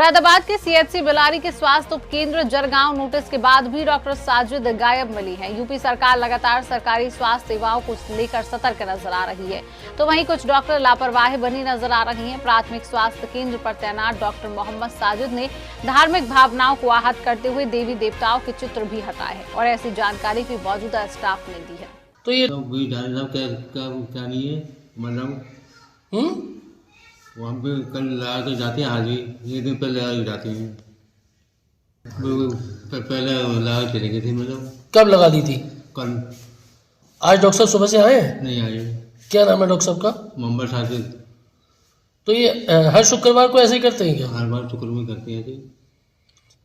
मुरादाबाद के सीएचसी बिलारी के स्वास्थ्य उपकेंद्र जरगांव नोटिस के बाद भी डॉक्टर साजिद गायब मिली है। यूपी सरकार लगातार सरकारी स्वास्थ्य सेवाओं को लेकर सतर्क नजर आ रही है, तो वहीं कुछ डॉक्टर लापरवाही बनी नजर आ रही हैं। प्राथमिक स्वास्थ्य केंद्र पर तैनात डॉक्टर मोहम्मद साजिद ने धार्मिक भावनाओं को आहत करते हुए देवी देवताओं के चित्र भी हटाए हैं और ऐसी जानकारी भी मौजूदा स्टाफ ने दी है। तो ये क्या नहीं है मतलब वहाँ पे कल लगा के जाते हैं, आज भी एक दिन पहले लगा के जाते हैं। पहले लगा के चले गए थे, मतलब कब लगा दी थी? कल। आज डॉक्टर साहब सुबह से आए हैं? नहीं आए। क्या नाम है डॉक्टर साहब का? मोहम्मद साजिद। तो ये हर शुक्रवार को ऐसे ही करते हैं क्या? हर बार शुक्रवार में करते हैं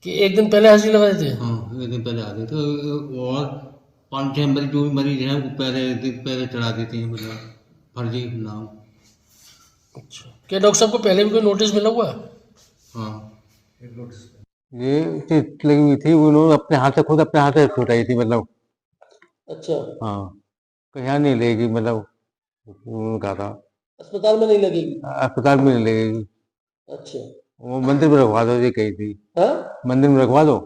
कि एक दिन पहले हाजिरी लगा देते हैं? हाँ, एक दिन पहले आते तो और 5-6 मरीज जो भी मरीज हैं वो पहले चढ़ा देते हैं, मतलब फर्जी नाम। अच्छा, क्या डॉक्टर साहब को पहले भी कोई नोटिस मिला हुआ है? हाँ, ये लगी हुई थी, उन्होंने अपने हाथ से छुटाई थी, मतलब। अच्छा, हाँ, कहीं नहीं लगेगी, मतलब उन्होंने कहा था अस्पताल में नहीं लगेगी? अस्पताल में नहीं लगेगी। अच्छा, वो मंदिर में रखवा दो, ये कही थी। हाँ, मंदिर में रखवा दो।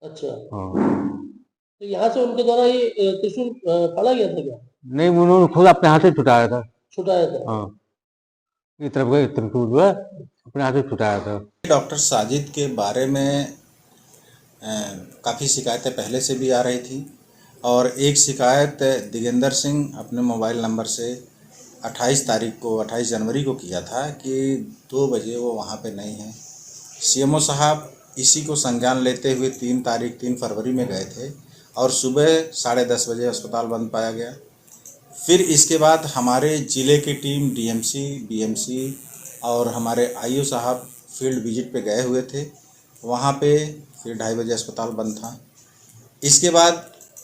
अच्छा। हाँ, तो यहाँ से उनके द्वारा ये त्रिशूल फाड़ा गया था क्या? नहीं, उन्होंने खुद अपने हाथ से छुटाया था। छुटाया था? हाँ, इस तरफ गए, त्रिशूल है, अपने हाथ से छुटाया था। डॉक्टर साजिद के बारे में काफ़ी शिकायतें पहले से भी आ रही थी और एक शिकायत दिगेंदर सिंह अपने मोबाइल नंबर से 28 जनवरी को किया था कि 2 बजे वो वहाँ पे नहीं हैं। सीएमओ साहब इसी को संज्ञान लेते हुए 3 फरवरी में गए थे और सुबह 10:30 बजे अस्पताल बंद पाया गया। फिर इसके बाद हमारे ज़िले की टीम डीएमसी, बीएमसी और हमारे आईओ साहब फील्ड विजिट पे गए हुए थे। वहाँ पे फिर 2:30 बजे अस्पताल बंद था। इसके बाद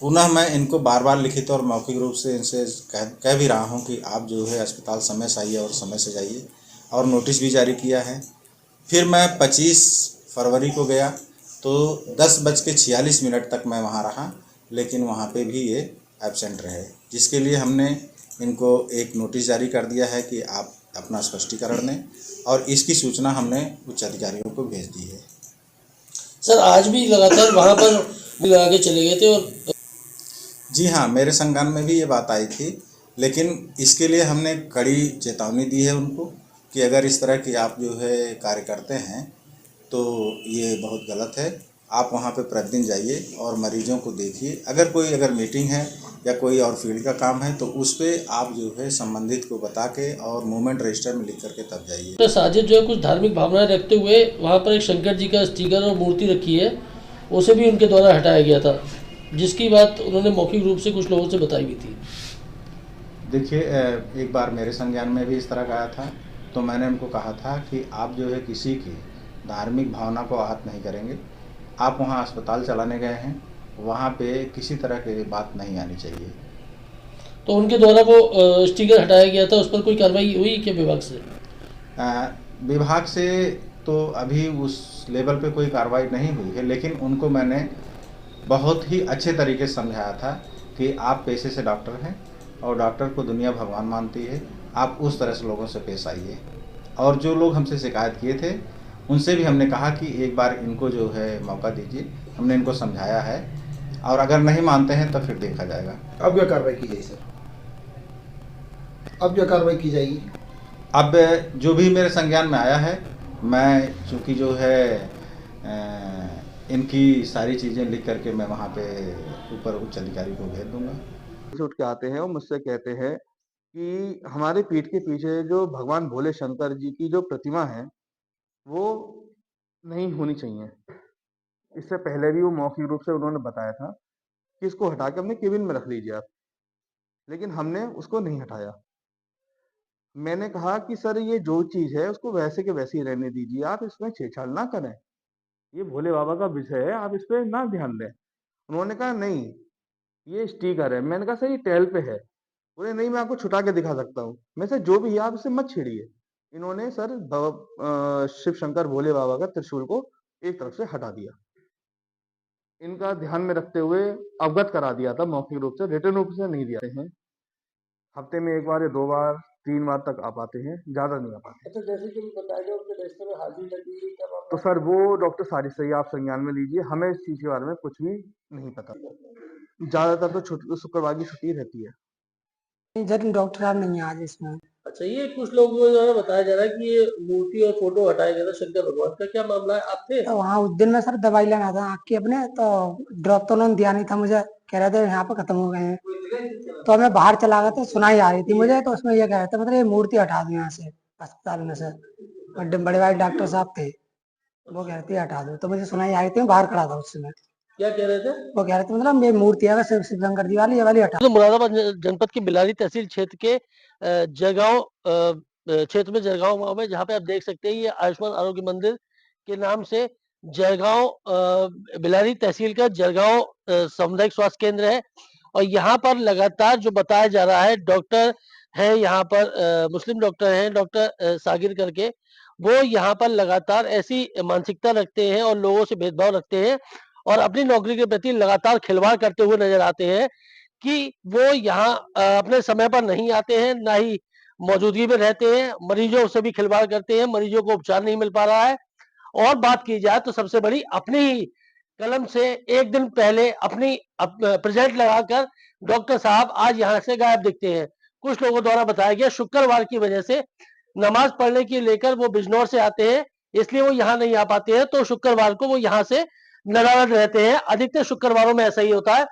पुनः मैं इनको बार बार लिखित और मौखिक रूप से इनसे कह भी रहा हूँ कि आप जो है अस्पताल समय से आइए और समय से जाइए, और नोटिस भी जारी किया है। फिर मैं 25 फरवरी को गया तो 10:46 तक मैं वहाँ रहा, लेकिन वहाँ पे भी ये एब्सेंट रहे, जिसके लिए हमने इनको एक नोटिस जारी कर दिया है कि आप अपना स्पष्टीकरण दें, और इसकी सूचना हमने उच्च अधिकारियों को भेज दी है। सर, आज भी लगातार वहाँ पर लगा के चले गए थे और जी हाँ, मेरे संज्ञान में भी ये बात आई थी, लेकिन इसके लिए हमने कड़ी चेतावनी दी है उनको कि अगर इस तरह की आप जो है कार्य करते हैं तो ये बहुत गलत है। आप वहाँ पे प्रतिदिन जाइए और मरीजों को देखिए। अगर मीटिंग है या कोई और फील्ड का काम है तो उस पर आप जो है संबंधित को बता के और मूवमेंट रजिस्टर में लिख करके तब जाइए। तो साजिद जो है कुछ धार्मिक भावनाएं रखते हुए वहाँ पर एक शंकर जी का स्टिकर और मूर्ति रखी है, उसे भी उनके द्वारा हटाया गया था, जिसकी बात उन्होंने मौखिक रूप से कुछ लोगों से बताई भी थी। देखिए, एक बार मेरे संज्ञान में भी इस तरह का आया था, तो मैंने उनको कहा था कि आप जो है किसी की धार्मिक भावना को आहत नहीं करेंगे। आप वहाँ अस्पताल चलाने गए हैं, वहाँ पे किसी तरह की बात नहीं आनी चाहिए। तो उनके द्वारा वो स्टिकर हटाया गया था, उस पर कोई कार्रवाई हुई क्या विभाग से? विभाग से तो अभी उस लेवल पे कोई कार्रवाई नहीं हुई है, लेकिन उनको मैंने बहुत ही अच्छे तरीके से समझाया था कि आप पेशे से डॉक्टर हैं और डॉक्टर को दुनिया भगवान मानती है, आप उस तरह से लोगों से पेश आइए। और जो लोग हमसे शिकायत किए थे उनसे भी हमने कहा कि एक बार इनको जो है मौका दीजिए। हमने इनको समझाया है और अगर नहीं मानते हैं तो फिर देखा जाएगा। अब क्या कार्रवाई की जाएगी सर? अब क्या कार्रवाई की जाएगी? अब जो भी मेरे संज्ञान में आया है, मैं चूँकि जो है इनकी सारी चीज़ें लिख करके मैं वहाँ पे ऊपर उच्च अधिकारी को भेज दूंगा। उठ के आते हैं और मुझसे कहते हैं कि हमारे पीठ के पीछे जो भगवान भोले शंकर जी की जो प्रतिमा है वो नहीं होनी चाहिए। इससे पहले भी वो मौखिक रूप से उन्होंने बताया था कि इसको हटा के अपने केबिन में रख लीजिए आप, लेकिन हमने उसको नहीं हटाया। मैंने कहा कि सर ये जो चीज है उसको वैसे के वैसे ही रहने दीजिए, आप इसमें छेड़छाड़ ना करें, ये भोले बाबा का विषय है, आप इस पे ना ध्यान दें। उन्होंने कहा नहीं ये स्टिकर है। मैंने कहा सर ये टेल पे है। बोले नहीं मैं आपको छुटा के दिखा सकता हूँ। मैं सर जो भी है आप इसे मत छेड़िए। इन्होंने सर शिव शंकर भोले बाबा का त्रिशूल को एक तरफ से हटा दिया। इनका ध्यान में रखते हुए अवगत करा दिया था मौखिक रूप से, रिटर्न रूप से नहीं दिया हैं। हफ्ते में 1 बार या 2 बार 3 बार तक आ पाते हैं, ज़्यादा नहीं आ पाते। अच्छा, जैसे कि बताया गया उनके रजिस्टर में हाजिरी लगी, क्या मामला? तो सर वो डॉक्टर साजिद सही आप संज्ञान में लीजिए, हमें इस चीज़ के बारे में कुछ भी नहीं पता। ज़्यादातर तो शुक्रवार की छुट्टी रहती है। इधर डॉक्टर साहब नहीं है आज इसमें। अच्छा, ये कुछ लोगों को द्वारा बताया जा रहा है कि ये मूर्ति और फोटो हटाया गया था शंकर भगवान का, क्या मामला है? आप थे? तो वहाँ उस दिन में सर दवाई लेना था आँख की अपने, तो ड्रॉप तो उन्होंने दिया नहीं था मुझे, कह रहे थे यहाँ पे खत्म हो गए हैं। तो मैं बाहर चला गया था, सुनाई आ रही थी मुझे, तो उसमें ये कह रहे थे मतलब ये मूर्ति हटा दो यहाँ से अस्पताल में से। बड़े बड़े डॉक्टर साहब थे, वो कह रहे थे हटा दो, तो मुझे सुनाई आ रही थी, मैं बाहर खड़ा था उस समय। क्या कह रहे थे? वो कह रहे थे मतलब ये मूर्ति है शिव शंकर जी वाली, ये वाली हटा। तो मुरादाबाद जनपद के बिलारी तहसील क्षेत्र के जयगांव क्षेत्र में जयगांव गांव में, जहाँ पे आप देख सकते हैं ये आयुष्मान आरोग्य मंदिर के नाम से जयगांव बिलारी तहसील का जयगांव सामुदायिक स्वास्थ्य केंद्र है। और यहाँ पर लगातार जो बताया जा रहा है, डॉक्टर है यहाँ पर मुस्लिम डॉक्टर हैं, डॉक्टर सागिर करके, वो यहाँ पर लगातार ऐसी मानसिकता रखते हैं और लोगों से भेदभाव रखते हैं और अपनी नौकरी के प्रति लगातार खिलवाड़ करते हुए नजर आते हैं कि वो यहाँ अपने समय पर नहीं आते हैं, ना ही मौजूदगी में रहते हैं, मरीजों से भी खिलवाड़ करते हैं, मरीजों को उपचार नहीं मिल पा रहा है। और बात की जाए तो सबसे बड़ी अपनी ही कलम से एक दिन पहले अपनी प्रेजेंट लगाकर डॉक्टर साहब आज यहाँ से गायब दिखते हैं। कुछ लोगों द्वारा बताया गया शुक्रवार की वजह से नमाज पढ़ने की लेकर वो बिजनौर से आते हैं, इसलिए वो यहाँ नहीं आ पाते हैं, तो शुक्रवार को वो यहाँ से नदारद रहते हैं। अधिकतर शुक्रवारों में ऐसा ही होता है।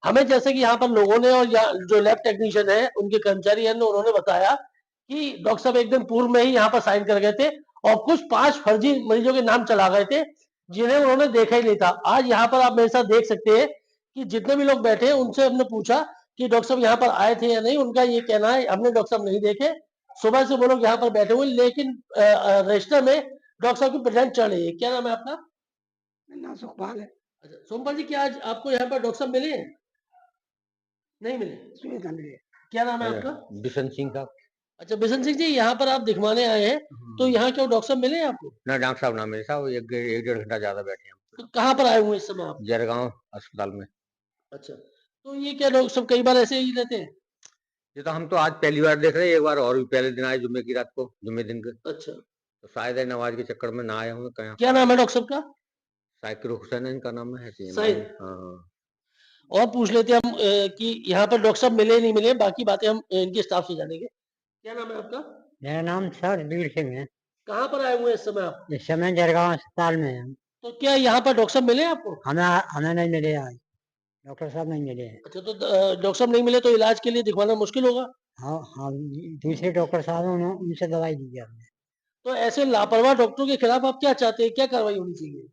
हमें जैसे कि यहाँ पर लोगों ने और जो लैब टेक्नीशियन है उनके कर्मचारी हैं, उन्होंने बताया कि डॉक्टर साहब एक दिन पूर्व में ही यहाँ पर साइन कर गए थे और कुछ 5 फर्जी मरीजों के नाम चला गए थे जिन्हें उन्होंने देखा ही नहीं था। आज यहाँ पर आप मेरे साथ देख सकते हैं कि जितने भी लोग बैठे हैं उनसे हमने पूछा कि डॉक्टर साहब यहाँ पर आए थे या नहीं। उनका ये कहना है हमने डॉक्टर साहब नहीं देखे, सुबह से वो लोग यहाँ पर बैठे हुए, लेकिन रजिस्टर में डॉक्टर साहब की प्रेजेंट चल रही है। क्या नाम है आपका? नाम सुखपाल है। अच्छा सोमपाल जी, क्या आज आपको यहाँ पर डॉक्टर साहब मिले? नहीं मिले? क्या नाम है आपका? बिशन सिंह साहब। अच्छा बिशन सिंह जी, यहाँ पर आप दिखवाने आए हैं, तो यहाँ क्यों डॉक्टर साहब मिले आपको? ना डॉक्टर साहब ना मेरे साहब, एक 1.5 घंटा ज्यादा बैठे हैं। तो कहाँ पर आए हुए इस समय आप? जयगांव अस्पताल में। अच्छा, तो ये क्या डॉक्टर साहब कई बार ऐसे ही रहते हैं? ये तो हम तो आज पहली बार देख रहे हैं, एक बार और भी पहले दिन आए जुम्मे की रात को, जुम्मे दिन के। अच्छा, तो शायद है नमाज के चक्कर में ना आए होंगे कहीं। क्या नाम है डॉक्टर साहब का? साकिर हुसैन है इनका नाम है। साहिद। हाँ। और पूछ लेते हैं हम कि यहाँ पर डॉक्टर साहब मिले नहीं मिले, बाकी बातें हम इनके स्टाफ से जानेंगे। क्या नाम है आपका? मेरा नाम सर वीर सिंह है। कहाँ पर आए हुए हैं इस समय आप? इस समय जयगांव अस्पताल में है। तो क्या यहाँ पर डॉक्टर साहब मिले आपको? हमें नहीं मिले आज, डॉक्टर साहब नहीं मिले हैं। अच्छा, तो डॉक्टर साहब नहीं मिले तो इलाज के लिए दिखवाना मुश्किल होगा? हाँ हाँ, दूसरे डॉक्टर साहब हैं, उनसे दवाई दी है हमने। तो ऐसे लापरवाह डॉक्टरों के खिलाफ आप क्या चाहते हैं, क्या कार्रवाई होनी चाहिए?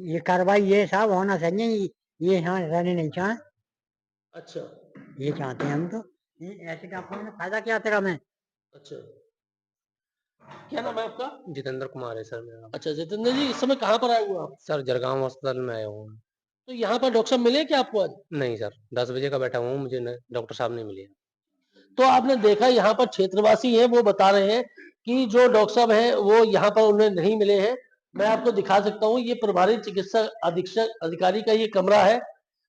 ये कार्रवाई ये साहब होना चाहिए, ये यहाँ रहने नहीं चाहे। अच्छा, ये चाहते हैं हम तो। ऐसे डॉक्टरों ने फायदा क्या तेरा में? अच्छा, क्या नाम है आपका? जितेंद्र कुमार है सर मेरा। अच्छा जितेंद्र जी, इस समय कहाँ पर आए हुए आप? सर जरगांव अस्पताल में आया हूँ। तो यहाँ पर डॉक्टर साहब मिले क्या आपको आज? नहीं सर, 10 बजे का बैठा हूँ, मुझे डॉक्टर साहब नहीं मिले। तो आपने देखा यहाँ पर क्षेत्रवासी हैं, वो बता रहे हैं कि जो डॉक्टर साहब हैं वो यहाँ पर उन्हें नहीं मिले हैं। मैं आपको दिखा सकता हूँ, ये प्रभारी चिकित्सा अधीक्षक अधिकारी का ये कमरा है,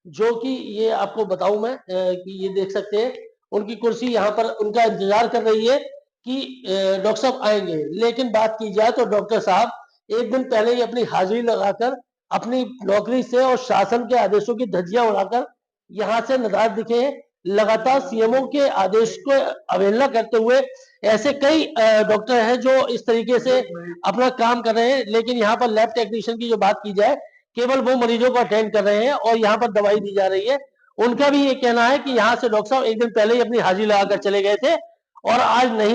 जो कि ये आपको बताऊं मैं कि ये देख सकते हैं उनकी कुर्सी यहाँ पर उनका इंतजार कर रही है कि डॉक्टर साहब आएंगे। लेकिन बात की जाए तो डॉक्टर साहब एक दिन पहले ही अपनी हाजिरी लगाकर अपनी नौकरी से और शासन के आदेशों की धज्जियां उड़ाकर यहाँ से नदारद दिखे हैं। लगातार सीएमओ के आदेश को अवहेलना करते हुए ऐसे कई डॉक्टर हैं जो इस तरीके से अपना काम कर रहे हैं। लेकिन यहाँ पर लैब टेक्नीशियन की जो बात की जाए, केवल वो मरीजों को अटेंड कर रहे हैं और यहाँ पर दवाई दी जा रही है। उनका भी ये कहना है कि यहाँ से डॉक्टर साहब एक दिन पहले ही अपनी हाजिरी लगाकर चले गए थे और आज नहीं